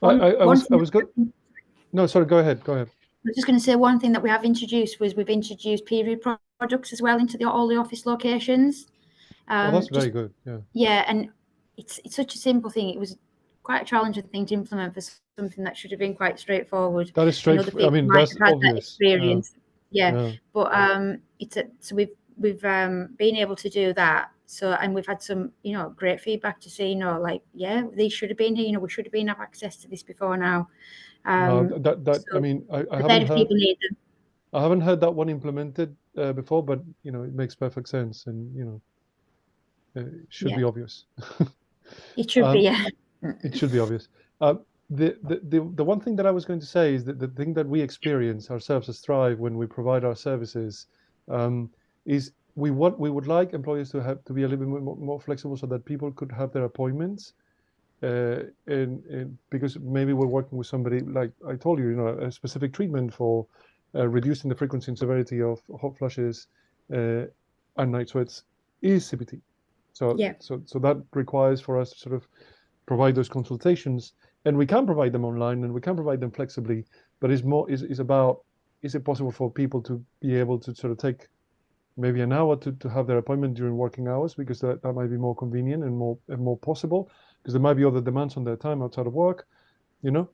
I was good. No, sorry, go ahead. I was just going to say, one thing that we have introduced was we've introduced period products as well into all the office locations. Well, that's very good. Yeah. Yeah, and it's such a simple thing. It was quite a challenging thing to implement for something that should have been quite straightforward. That is straightforward. I mean, that's obvious. That experience. Yeah. But so we've been able to do that. So, and we've had some great feedback to say these should have been here. We should have been have access to this before now. So, I mean, I haven't heard that one implemented before, but it makes perfect sense, and it should be obvious. It should be, yeah. It should be obvious. The one thing that I was going to say is that the thing that we experience ourselves as Thrive when we provide our services is we would like employers to be a little bit more flexible, so that people could have their appointments. And because maybe we're working with somebody, like I told you, a specific treatment for reducing the frequency and severity of hot flushes and night sweats is CBT. So that requires for us to sort of provide those consultations, and we can provide them online and we can provide them flexibly. But is it possible for people to be able to sort of take maybe an hour to have their appointment during working hours, because that might be more convenient and more possible, because there might be other demands on their time outside of work, and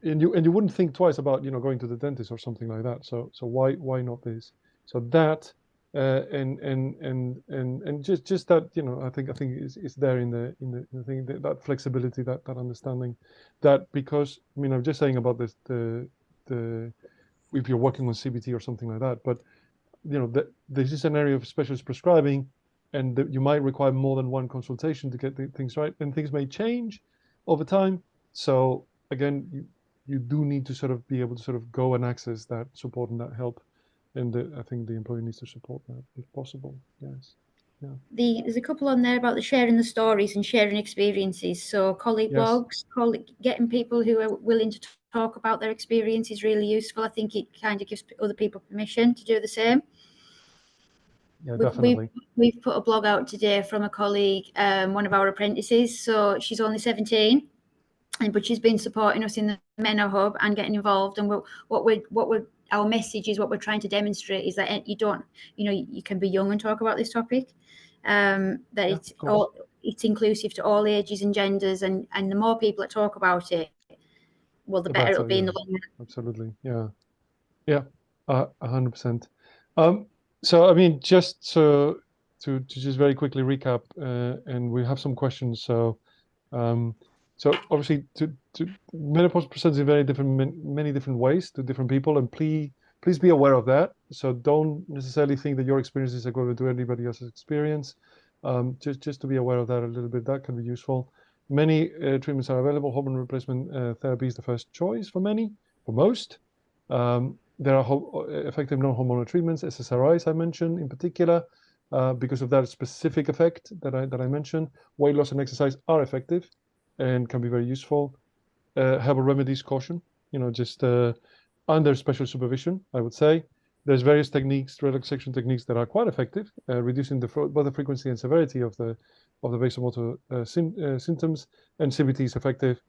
you wouldn't think twice about going to the dentist or something like that. So why not this? So that and just that I think is there in the thing, that flexibility, that understanding, that because I'm just saying about this the if you're working on CBT or something like that, but this is an area of specialist prescribing, and you might require more than one consultation to get things right, and things may change over time. So again, you do need to sort of be able to sort of go and access that support and that help, and I think the employee needs to support that if possible. Yes. Yeah. There's a couple on there about the sharing the stories and sharing experiences. So colleague blogs, getting people who are willing to talk about their experience is really useful. I think it kind of gives other people permission to do the same. Yeah, definitely. We've put a blog out today from a colleague, one of our apprentices. So she's only 17, but she's been supporting us in the Meno Hub and getting involved. And our message is, what we're trying to demonstrate is that you can be young and talk about this topic. that it's inclusive to all ages and genders, and the more people that talk about it, well, the better it'll be in the long run. Absolutely, yeah, 100%. So I mean, just to just very quickly recap, and we have some questions. So obviously, menopause presents in many different ways to different people, and please be aware of that. So don't necessarily think that your experiences are going to do anybody else's experience. Just to be aware of that a little bit, that can be useful. Many treatments are available. Hormone replacement therapy is the first choice for most. There are effective non-hormonal treatments, SSRIs I mentioned in particular, because of that specific effect that I mentioned. Weight loss and exercise are effective and can be very useful. Herbal remedies, caution, just under special supervision, I would say. There's various techniques, relaxation techniques that are quite effective, reducing both the frequency and severity of the vasomotor symptoms, and CBT is effective.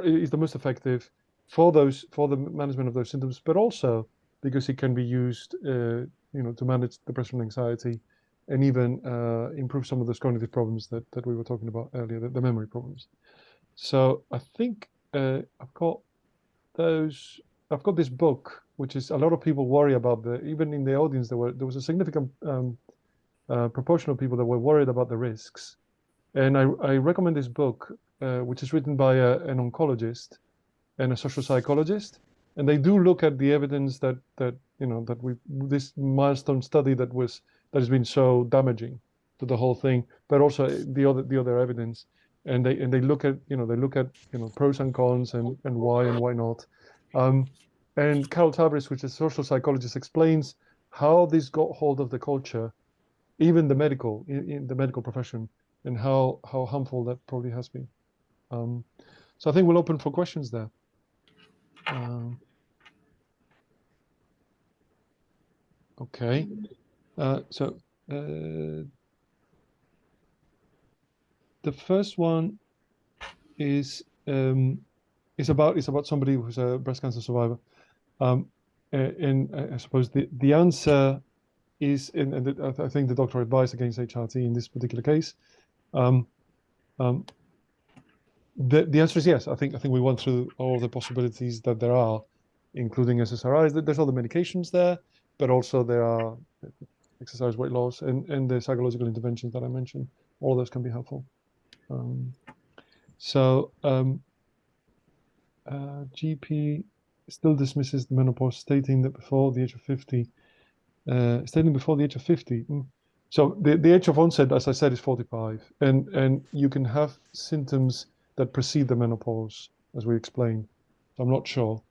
Is the most effective for the management of those symptoms, but also because it can be used, to manage depression and anxiety, and even improve some of those cognitive problems that we were talking about earlier, the memory problems. So I think I've got this book, which is a lot of people worry about even in the audience, there was a significant proportion of people that were worried about the risks. And I recommend this book, which is written by an oncologist and a social psychologist, and they do look at the evidence that this milestone study that has been so damaging to the whole thing, but also the other evidence, and they look at pros and cons and why not. And Carol Tavris, which is a social psychologist, explains how this got hold of the culture, even in the medical profession, and how harmful that probably has been. So I think we'll open for questions there. Okay. So the first one is about somebody who's a breast cancer survivor. And I suppose the answer is, and I think the doctor advised against HRT in this particular case. The answer is yes. I think we went through all the possibilities that there are, including SSRIs. There's other medications there, but also there are exercise, weight loss, and the psychological interventions that I mentioned. All of those can be helpful. GP still dismisses the menopause, stating before the age of 50. So the age of onset, as I said, is 45, and you can have symptoms that precede the menopause, as we explained. So I'm not sure.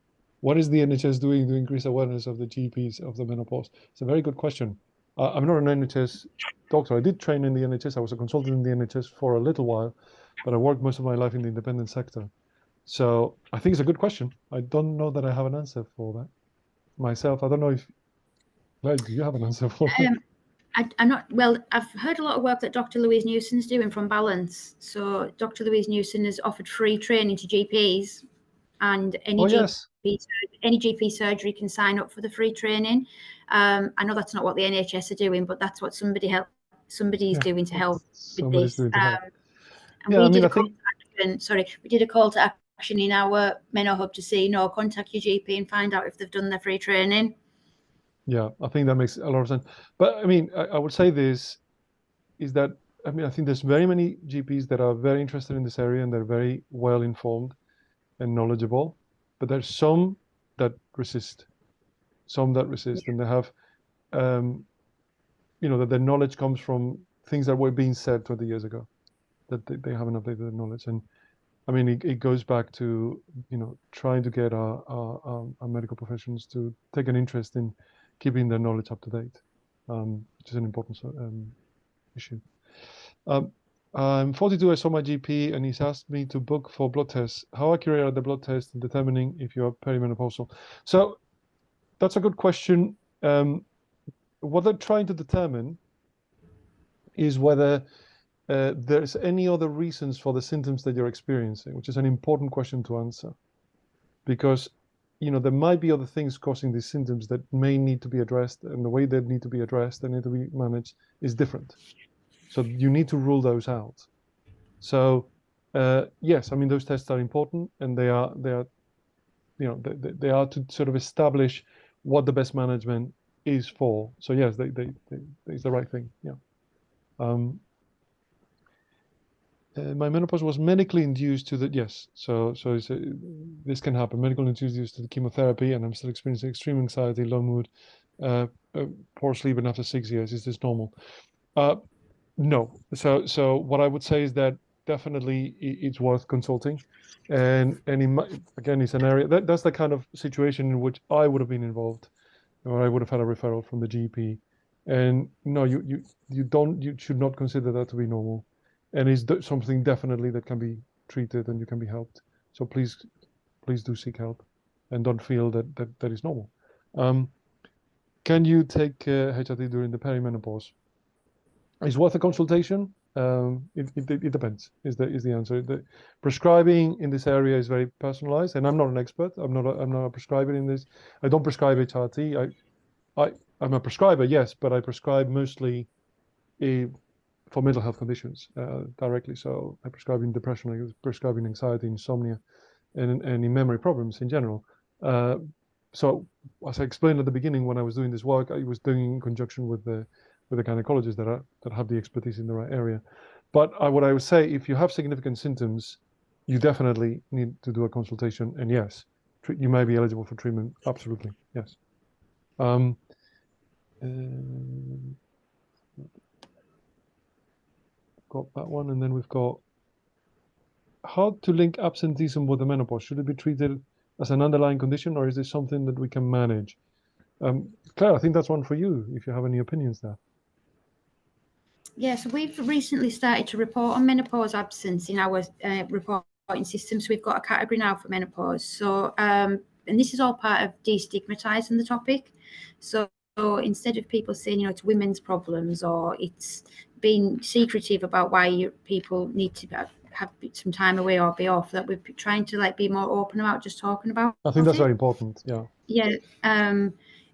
What is the NHS doing to increase awareness of the GPs of the menopause? It's a very good question. I'm not an NHS doctor. I did train in the NHS. I was a consultant in the NHS for a little while, but I worked most of my life in the independent sector. So I think it's a good question. I don't know that I have an answer for that myself. I don't know if, Claire, do you have an answer for that? I'm not, well, I've heard a lot of work that Dr. Louise Newson's doing from Balance. So Dr. Louise Newson has offered free training to GPs, and any GP surgery can sign up for the free training. I know that's not what the NHS are doing, but that's what somebody's doing to help with this. And we did a call to action in our Menno Hub to say, contact your GP and find out if they've done their free training. Yeah, I think that makes a lot of sense. But I mean, I would say this is that, I mean, I think there's very many GPs that are very interested in this area and they're very well informed and knowledgeable, but there's some that resist, and they have, that their knowledge comes from things that were being said 20 years ago, that they haven't updated their knowledge. And I mean, it goes back to, trying to get our medical professions to take an interest in keeping their knowledge up to date, which is an important issue. I'm 42, I saw my GP and he's asked me to book for blood tests. How accurate are the blood tests in determining if you're perimenopausal? So that's a good question. What they're trying to determine is whether there's any other reasons for the symptoms that you're experiencing, which is an important question to answer. Because there might be other things causing these symptoms that may need to be addressed, and the way they need to be addressed, they need to be managed is different. So you need to rule those out. So yes, I mean, those tests are important, and they are they are to sort of establish what the best management is for. So yes, it's the right thing. Yeah. My menopause was medically induced to the yes. So this can happen. Medically induced to the chemotherapy, and I'm still experiencing extreme anxiety, low mood, poor sleeping after 6 years. Is this normal? No. So what I would say is that definitely it's worth consulting, and again, it's an area that's the kind of situation in which I would have been involved, or I would have had a referral from the GP. And no, you should not consider that to be normal, and it's something definitely that can be treated and you can be helped. So please do seek help, and don't feel that is normal. Can you take HRT during the perimenopause? It's worth a consultation. It depends. Is the answer? The prescribing in this area is very personalized, and I'm not an expert. I'm not a prescriber in this. I don't prescribe HRT. I'm a prescriber, yes, but I prescribe mostly for mental health conditions directly. So I prescribe in depression, I prescribe in anxiety, insomnia, and in memory problems in general. So as I explained at the beginning, when I was doing this work, I was doing in conjunction with the gynecologists that have the expertise in the right area. But what I would say, if you have significant symptoms, you definitely need to do a consultation. And yes, you may be eligible for treatment. Absolutely, yes. Got that one, and then we've got how to link absenteeism with the menopause. Should it be treated as an underlying condition, or is this something that we can manage? Claire, I think that's one for you, if you have any opinions there. Yeah, so we've recently started to report on menopause absence in our reporting system. So we've got a category now for menopause. So, and this is all part of destigmatizing the topic. So instead of people saying, it's women's problems, or it's being secretive about why people need to have some time away or be off, that we're trying to be more open about just talking about I think that's very important. Yeah.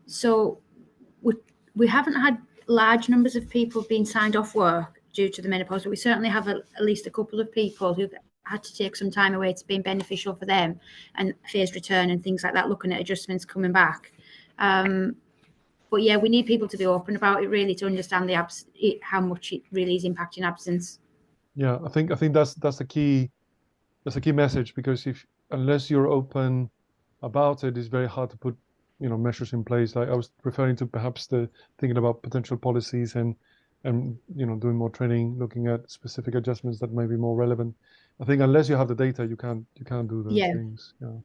So we haven't had large numbers of people being signed off work due to the menopause, but we certainly have at least a couple of people who've had to take some time away. It's been beneficial for them, and phased return and things like that, looking at adjustments coming back. But yeah, we need people to be open about it, really, to understand how much it really is impacting absence. Yeah, I think that's the key message, because unless you're open about it, it's very hard to put measures in place. Like I was referring to, perhaps thinking about potential policies and doing more training, looking at specific adjustments that may be more relevant. I think unless you have the data, you can't do those things. Yeah.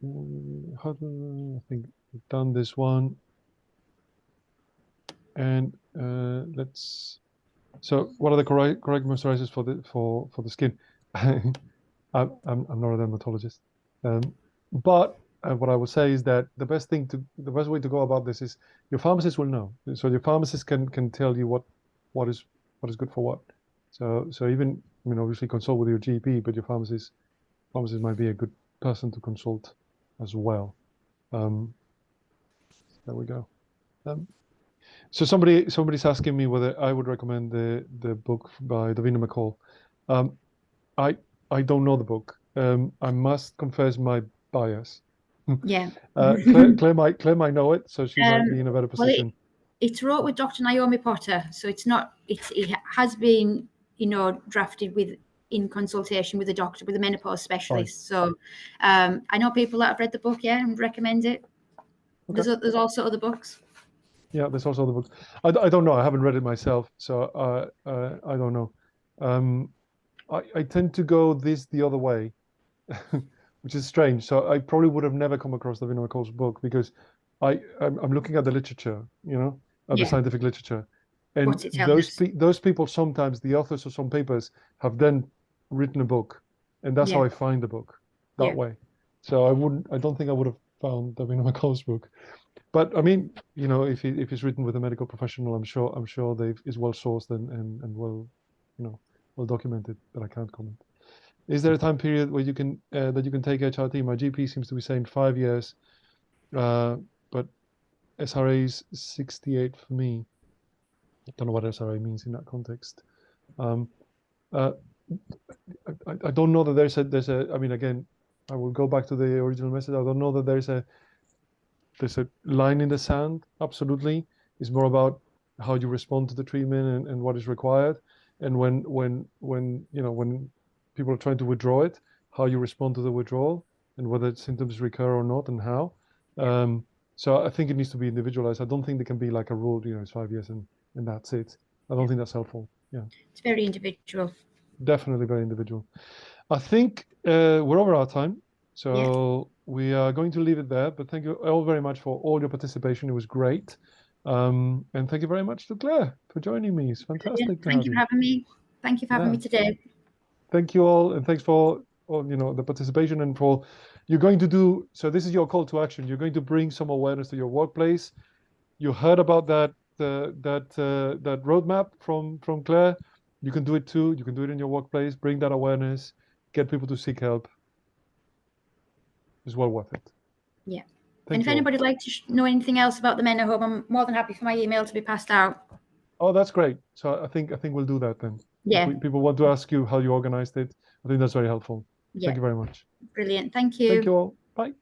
I think we've done this one, and so what are the correct moisturizers for the skin? I'm not a dermatologist, but what I would say is that the best way to go about this is your pharmacist will know. So your pharmacist can tell you what is good for what. So even obviously consult with your GP, but your pharmacist might be a good person to consult as well. There we go. So somebody's asking me whether I would recommend the book by Davina McCall. I don't know the book. I must confess my bias. Yeah. Claire might know it, so she might be in a better position. It's wrote with Dr. Naomi Potter, so it has been drafted in consultation with a doctor, with a menopause specialist. Right. So I know people that have read the book, and recommend it. Okay. There's also other books. Yeah, there's also other books. I don't know. I haven't read it myself, so I don't know. I tend to go the other way, which is strange. So I probably would have never come across Davina McCall's book, because I'm looking at the literature, the scientific literature, and those people, sometimes the authors of some papers have then written a book, and that's how I find the book that way. So I don't think I would have found Davina McCall's book. But I mean, if it's written with a medical professional, I'm sure is well sourced and well, well documented. But I can't comment. Is there a time period where you can that you can take HRT? My GP seems to be saying 5 years, but SRA is 68 for me. I don't know what SRA means in that context. Um, uh, I don't know that there's a. I mean, again, I will go back to the original message. I don't know that there's a line in the sand. Absolutely, it's more about how you respond to the treatment and what is required, and when you know when people are trying to withdraw it, how you respond to the withdrawal, and whether symptoms recur or not, and how. So I think it needs to be individualized. I don't think there can be like a rule. You know, it's 5 years and that's it. I don't think that's helpful. Yeah, It's very individual. definitely very individual. I think we're over our time, so we are going to leave it there. But thank you all very much for all your participation. It was great. And thank you very much to Claire for joining me. It's fantastic to Thank have you you. for having me. Thank you for having Yeah. me today. Thank you all, and thanks for all, the participation and for you're going to do. So this is your call to action. You're going to bring some awareness to your workplace. You heard about that roadmap from Claire. You can do it too. You can do it in your workplace. Bring that awareness. Get people to seek help. It's well worth it. Yeah. Thank And if you all. anybody would like to know anything else about the Menno Home, I'm more than happy for my email to be passed out. Oh, that's great. So I think we'll do that then. Yeah. If people want to ask you how you organized it, I think that's very helpful. Yeah. Thank you very much. Brilliant. Thank Thank you. you all. Bye.